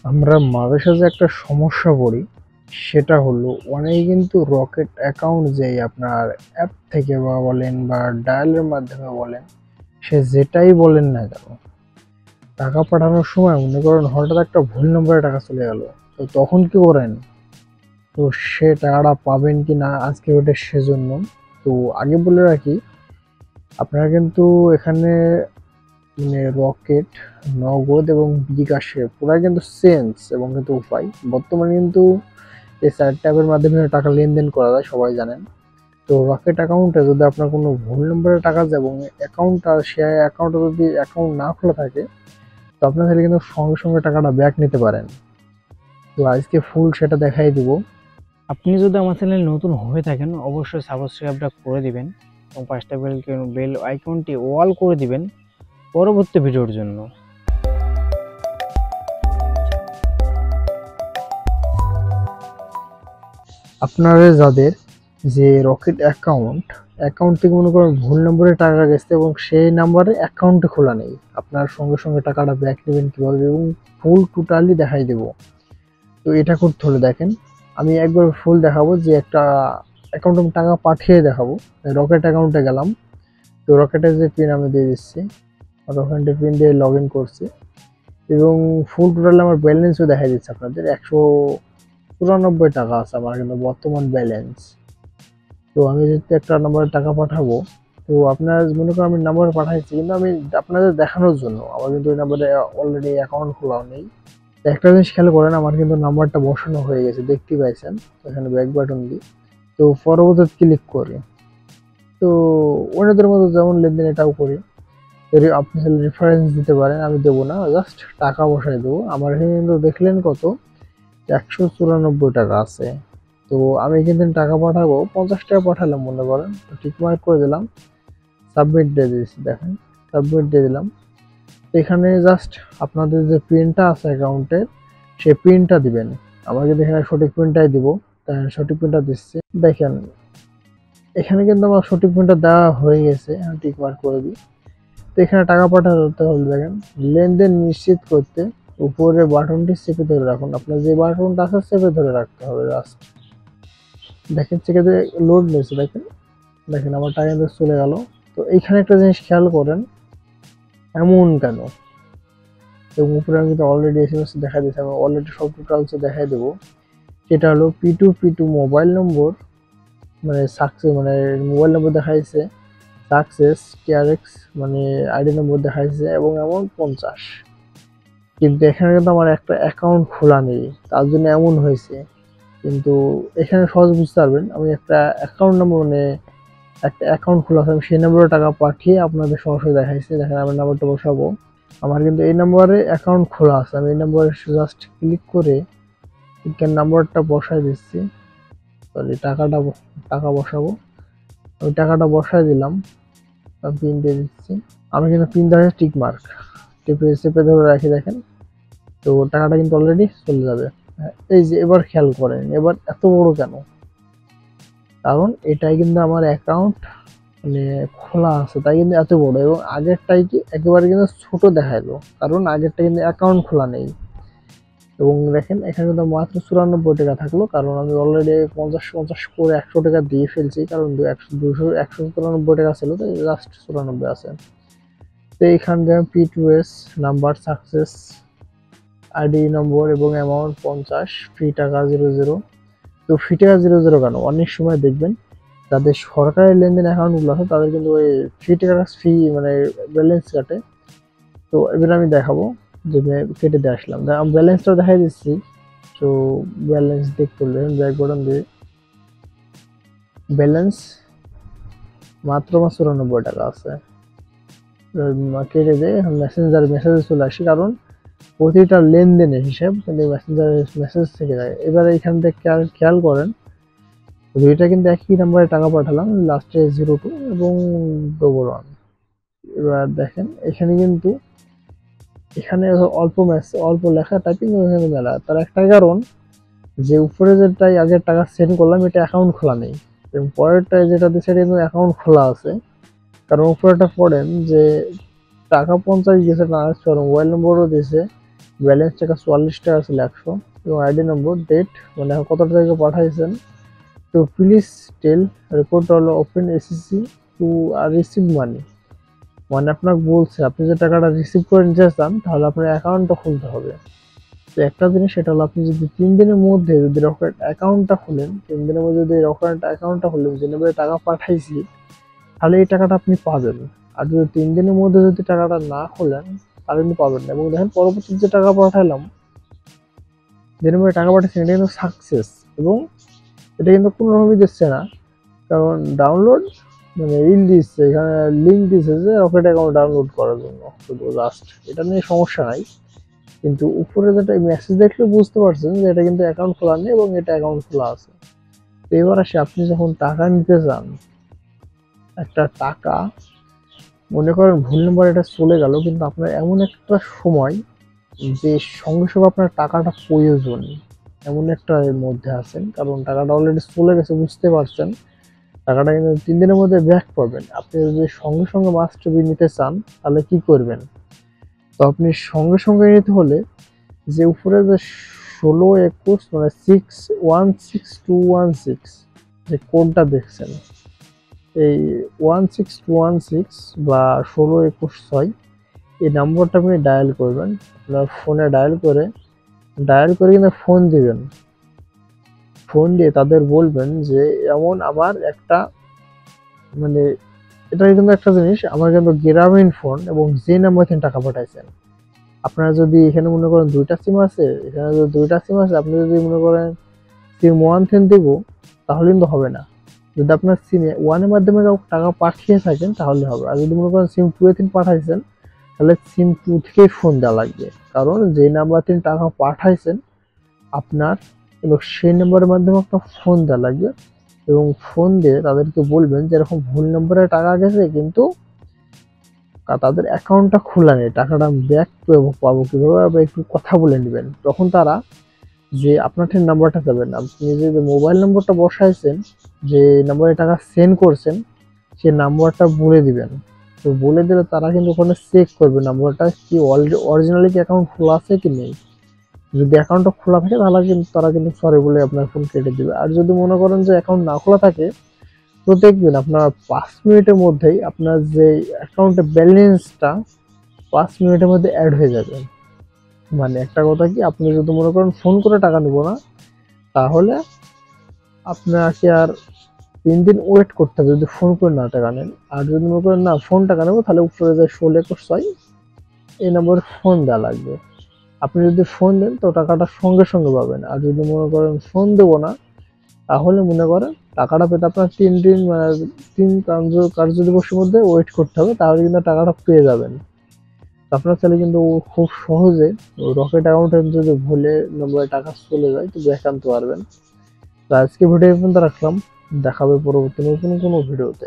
আমরা মাঝে সাঝে একটা সমস্যা পড়ি, সেটা হলো অনেকে কিন্তু রকেট অ্যাকাউন্ট যেই আপনার অ্যাপ থেকে বা বলেন বা ডায়ালের মাধ্যমে বলেন, সে যেটাই বলেন না কেন, টাকা পাঠানোর সময় মনে করেন হঠাৎ একটা ভুল নম্বরে টাকা চলে গেল, তো তখন কি করেন? তো সে টাকাটা পাবেন কি না আজকে ওটা সেজন্য। তো আগে বলে রাখি, আপনারা কিন্তু এখানে মানে রকেট, নগদ এবং বিকাশের পুরা কিন্তু সেন্স এবং কিন্তু উপায় বর্তমানে কিন্তু এই ৪ ট্যাবের মাধ্যমে টাকা লেনদেন করা যায়, সবাই জানেন। তো রকেট অ্যাকাউন্টে যদি আপনার কোনো ভুল নম্বরে টাকা যায় এবং অ্যাকাউন্টটা সে অ্যাকাউন্টে যদি অ্যাকাউন্ট না খোলা থাকে, তো আপনার চাইলে কিন্তু সঙ্গে সঙ্গে টাকাটা ব্যাক নিতে পারেন। তো আজকে ফুল সেটা দেখাই দিব। আপনি যদি আমার চ্যানেল নতুন হয়ে থাকেন অবশ্যই সাবস্ক্রাইবটা করে দিবেন এবং পাঁচটা বেল আইকনটি অল করে দিবেন পরবর্তী ভিডিওর জন্য। আপনারা যাদের যে রকেট অ্যাকাউন্ট থেকে মনে করেন ভুল নম্বরে টাকা গেছে এবং সেই নাম্বারে অ্যাকাউন্টে খোলা নেই, আপনার সঙ্গে সঙ্গে টাকাটা ব্যাক নেবেন কীভাবে এবং ফুল টোটালি দেখাই দেবো। তো এটা করতে হলে দেখেন, আমি একবার ফুল দেখাবো যে একটা অ্যাকাউন্টে আমি টাকা পাঠিয়ে দেখাবো। রকেট অ্যাকাউন্টে গেলাম, তো রকেটের যে পিন আমি দিয়ে দিচ্ছি, রকেটের পিন দিয়ে লগ ইন করছি এবং ফুল টোটাল আমার ব্যালেন্সও দেখা দিচ্ছে আপনাদের ১৯৪ টাকা আছে আমার কিন্তু বর্তমান ব্যালেন্স। তো আমি যদি একটা নাম্বারে টাকা পাঠাবো, তো আপনার মনে করেন আমি নাম্বার পাঠাইছি কিন্তু আমি আপনাদের দেখানোর জন্য, আমার কিন্তু ওই নাম্বারে অলরেডি অ্যাকাউন্ট খোলাও নেই। তো একটা জিনিস খেয়াল করেন, আমার কিন্তু নাম্বারটা বসানো হয়ে গেছে, দেখতেই পাইছেন এখানে ব্যাক বাটন দিই। তো পরবর্তীতে ক্লিক করি, তো অন্যদের মতো যেমন লেনদেন এটাও করি। আপনি চাইলে রেফারেন্স দিতে পারেন, আমি দেবো না, জাস্ট টাকা বসাই দেবো। আমার এখানে কিন্তু দেখলেন কত, ১৯৪ টাকা আছে। তো আমি কিন্তু টাকা পাঠাবো, ৫০ টাকা পাঠালাম মনে করেন, তো টিক মার্ক করে দিলাম, সাবমিট দিয়ে দিয়েছি, দেখেন সাবমিট দিয়ে দিলাম। তো এখানে জাস্ট আপনাদের যে পিনটা আছে অ্যাকাউন্টের, সেই পিনটা দিবেন। আমার কিন্তু এখানে সঠিক পিনটাই দিব, তাই সঠিক পিনটা দিচ্ছি। দেখেন এখানে কিন্তু আমার সঠিক পিনটা দেওয়া হয়ে গেছে, আমি টিক মার্ক করে দিই। তো এখানে টাকা পাঠাতে হলে দেখেন, লেনদেন নিশ্চিত করতে উপরে বাটনটি চেপে ধরে রাখুন। আপনার যে বাটনটা আছে চেপে ধরে রাখতে হবে জাস্ট। দেখেন সেক্ষেত্রে লোড নিয়েছে, দেখেন দেখেন আমার টাকা কিন্তু চলে গেল। তো এইখানে একটা জিনিস খেয়াল করেন, এমন কেন? এবং উপরে আমি কিন্তু অলরেডি এসএমএস দেখা দিয়েছি, আমি অলরেডি সব টোটালস দেখাই দেবো। সেটা হলো P2P2 মোবাইল নম্বর, মানে সাকসেস, মানে মোবাইল নম্বর দেখাইছে সাকসেস TRX, মানে আইডি নম্বর দেখাইছে এবং এমন 50। কিন্তু এখানে কিন্তু আমার একটা অ্যাকাউন্ট খোলা নেই, তার জন্য এমন হয়েছে। কিন্তু এখানে সহজ বুঝতে পারবেন, আমি একটা অ্যাকাউন্ট নম্বর, মানে একটা অ্যাকাউন্ট খোলা আছে, আমি সেই নম্বরে টাকা পাঠিয়ে আপনাদের সরাসরি দেখাইছি। দেখেন আমি নাম্বারটা বসাবো, আমার কিন্তু এই নম্বরে অ্যাকাউন্ট খোলা আছে, আমি এই নম্বরে জাস্ট ক্লিক করে এখানে নাম্বারটা বসাই দিচ্ছি। সরি, টাকা বসাবো, আমি টাকাটা বসাই দিলাম, পিন দিয়ে দিচ্ছি। আমি কিন্তু পিন দেওয়া টিক মার্ক চেপে ধরে রাখি, দেখেন তো টাকাটা কিন্তু অলরেডি চলে যাবে। এই যে এবার খেয়াল করেন, এবার এত বড় কেন? কারণ এটাই কিন্তু আমার অ্যাকাউন্ট মানে খোলা আছে, তাই কিন্তু এত বড়, এবং আগেরটাই কি একেবারে কিন্তু ছোট দেখাইলো, কারণ আগেরটা কিন্তু অ্যাকাউন্ট খোলা নেই। এবং দেখেন এখানে কিন্তু মাত্র ৯৪ টাকা থাকলো, কারণ আমি অলরেডি ৫০ করে ১০০ টাকা দিয়ে ফেলছি, কারণ ১৯৪ টাকা ছিল, তাই লাস্ট ৯৪ আছে। তো এইখান থেকে P2S নাম্বার সাকসেস আইডি নম্বর এবং অ্যামাউন্ট ৫০, ফি টাকা ০০। তো ফি টাকা ০০ কেন? অনেক সময় দেখবেন যাদের সরকারি লেনদেন অ্যাকাউন্টগুলো আছে তাদের কিন্তু ওই ফি মানে ব্যালেন্স কাটে। তো এবার আমি দেখাবো যে কেটে দিয়ে আসলাম, আমি ব্যালেন্সটা দেখাই দিচ্ছি। তো ব্যালেন্স দেখতে হলে ব্যাক বাটন দিয়ে ব্যালেন্স মাত্র ৯৪ টাকা আছে, কেটে দিয়ে মেসেজে চলে আসি, কারণ প্রতিটা লেনদেনের হিসাব কিন্তু মেসেজ থেকে যায়। এবার এখান থেকে খেয়াল করেন, দুইটা কিন্তু একই নাম্বারে টাকা পাঠালাম, লাস্টে ০২ এবং ডবল 1। এবার দেখেন এখানে কিন্তু এখানে অল্প লেখা টাইপিং, এখানে মেলা, তার একটাই কারণ যে উপরে যেটাই আগের টাকা সেন্ড করলাম এটা অ্যাকাউন্ট খোলা নেই, এবং পরেরটায় যেটা দিচ্ছে এটা কিন্তু অ্যাকাউন্ট খোলা আছে। কারণ উপরেটা পড়েন যে টাকা ৫০ গেছে ট্রান্সফার, মোবাইল নম্বরও দিয়েছে ব্যালেন্স টাকা 44 টাকা ছিল 100, এবং আইডি নম্বর, ডেট মানে কত টাকা পাঠাইছেন। তো প্লিজ টেল রিপোর্ট হলো ওপেন এসিসি টু রিসিভ মানি, মানে আপনাকে বলছে আপনি যে টাকাটা রিসিভ করে নিতে চান তাহলে আপনার অ্যাকাউন্টটা খুলতে হবে। তো একটা জিনিস সেটা হলো, আপনি যদি 3 দিনের মধ্যে যদি রকেট অ্যাকাউন্টটা খুলেন, 3 দিনের মধ্যে যদি রকেট অ্যাকাউন্টটা খুলেন, যে নাম্বারে টাকা পাঠাইছি, তাহলে এই টাকাটা আপনি পাবেন। আর যদি 3 দিনের মধ্যে যদি টাকাটা না খোলেন তাহলে কিন্তু পাবেন না। এবং দেখেন পরবর্তী যে টাকা পাঠালাম, যে নাম্বারে টাকা পাঠাচ্ছেন, এটা কিন্তু সাকসেস, এবং এটা কিন্তু কোনোভাবেই দিচ্ছে না, কারণ ডাউনলোড মানে দিচ্ছে, এখানে লিঙ্ক দিচ্ছে যে রকেট অ্যাকাউন্ট ডাউনলোড করার জন্য, শুধু জাস্ট এটা নিয়ে সমস্যা নাই। কিন্তু উপরে যেটা মেসেজ দেখলে বুঝতে পারছেন যে এটা কিন্তু অ্যাকাউন্ট খোলা নেই এবং এটা অ্যাকাউন্ট খোলা আছে। তো এবার আসে, আপনি যখন টাকা নিতে চান, একটা টাকা মনে করেন ভুল নাম্বার এটা চলে গেল, কিন্তু আপনার এমন একটা সময় যে সঙ্গে সঙ্গে আপনার টাকাটা প্রয়োজন, এমন একটা এর মধ্যে আছেন, কারণ টাকাটা অলরেডি চলে গেছে বুঝতে পারছেন, টাকাটা কিন্তু 3 দিনের মধ্যে ব্যাক পাবেন। আপনি যদি সঙ্গে সঙ্গে মাস্ট বি নিতে চান তাহলে কি করবেন? তো আপনি সঙ্গে সঙ্গে নিতে হলে যে উপরে যে 1621 মানে 616216 যে কোডটা দেখছেন, এই 16216 বা 1621 এই নাম্বারটা আপনি ডায়াল করবেন। আপনার ফোনে ডায়াল করে কিন্তু ফোন দিবেন। ফোন দিয়ে তাদের বলবেন যে এমন আমার একটা মানে, এটা কিন্তু একটা জিনিস, আমার কিন্তু গ্রামীণ ফোন এবং যে নাম্বার থেকে টাকা পাঠাইছেন, আপনারা যদি এখানে মনে করেন 2টা সিম আছে, এখানে যদি 2টা সিম আছে, আপনি যদি মনে করেন সিম 1 থেকে দিব তাহলে কিন্তু হবে না। যদি আপনার সিমে 1 এর মাধ্যমে টাকা পাঠিয়ে থাকেন তাহলে হবে। আর যদি মনে করেন সিম 2 এ পাঠাইছেন তাহলে সিম 2 থেকেই ফোন দেওয়া লাগবে, কারণ যে নাম্বার থেকে টাকা পাঠাইছেন আপনার, এবং সেই নাম্বারের মাধ্যমে আপনার ফোন দেওয়া লাগবে। এবং ফোন দিয়ে তাদেরকে বলবেন যে এরকম ভুল নম্বরে টাকা গেছে, কিন্তু তাদের অ্যাকাউন্টটা খোলা নেই, টাকাটা ব্যাক পাবো কিভাবে একটু কথা বলে নেবেন। তখন তারা যে আপনার ঠিক নাম্বারটা দেবেন, আপনি যে মোবাইল নম্বরটা বসাইছেন, যে নাম্বারে টাকা সেন্ড করছেন, সে নাম্বারটা বলে দিবেন। তো বলে দিলে তারা কিন্তু ওখানে চেক করবে নাম্বারটা কি অরিজিনালি কি অ্যাকাউন্ট খোলা আছে কি নেই। যদি অ্যাকাউন্টটা খোলা থাকে তাহলে কিন্তু তারা কিন্তু সরি বলে আপনার ফোন কেটে দিবে। আর যদি মনে করেন যে অ্যাকাউন্ট না খোলা থাকে, তো দেখবেন আপনার 5 মিনিটের মধ্যেই আপনার যে অ্যাকাউন্টে ব্যালেন্সটা 5 মিনিটের মধ্যে অ্যাড হয়ে যাবে। মানে একটা কথা কি, আপনি যদি মনে করেন ফোন করে টাকা নেব না, তাহলে আপনাকে আর 3 দিন ওয়েট করতে হবে যদি ফোন করে না টাকা নেন। আর যদি মনে করেন না ফোন টাকা নেবো, তাহলে উপরে যে 1621 এই নম্বরে ফোন দেওয়া লাগবে। আপনি যদি ফোন দেন তো টাকাটা সঙ্গে সঙ্গে পাবেন। আর যদি মনে করেন ফোন দেবো না, তাহলে মনে করেন টাকাটা পেতে আপনার 3 দিন 3 কার্য দিবসের মধ্যে ওয়েট করতে হবে, তাহলে কিন্তু টাকাটা পেয়ে যাবেন। আপনার চাইলে কিন্তু খুব সহজে রকেট অ্যাকাউন্টে যদি ভুলে নম্বরে টাকা চলে যায় তো ব্যাক আনতে পারবেন। তো আজকে ভিডিও পর্যন্ত রাখলাম, দেখাবে পরবর্তী নতুন কোনো ভিডিওতে।